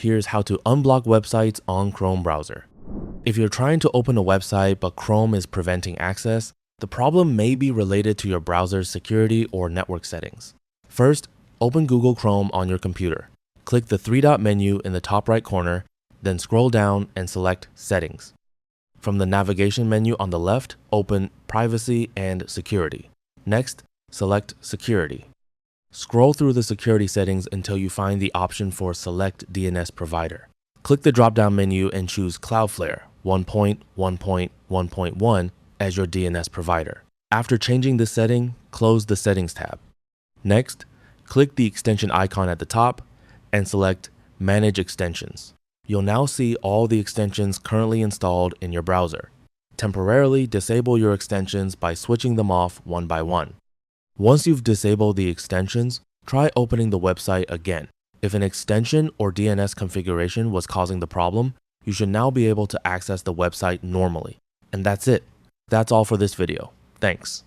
here's how to unblock websites on Chrome browser. If you're trying to open a website but Chrome is preventing access, the problem may be related to your browser's security or network settings. First, open Google Chrome on your computer. Click the three-dot menu in the top right corner, then scroll down and select Settings. From the navigation menu on the left, open Privacy and Security. Next, select Security. Scroll through the security settings until you find the option for Select DNS Provider. Click the drop-down menu and choose Cloudflare 1.1.1.1 as your DNS provider. After changing this setting, close the Settings tab. Next, click the extension icon at the top and select Manage Extensions. You'll now see all the extensions currently installed in your browser. Temporarily disable your extensions by switching them off one by one. Once you've disabled the extensions, try opening the website again. If an extension or DNS configuration was causing the problem, you should now be able to access the website normally. And that's it. That's all for this video. Thanks.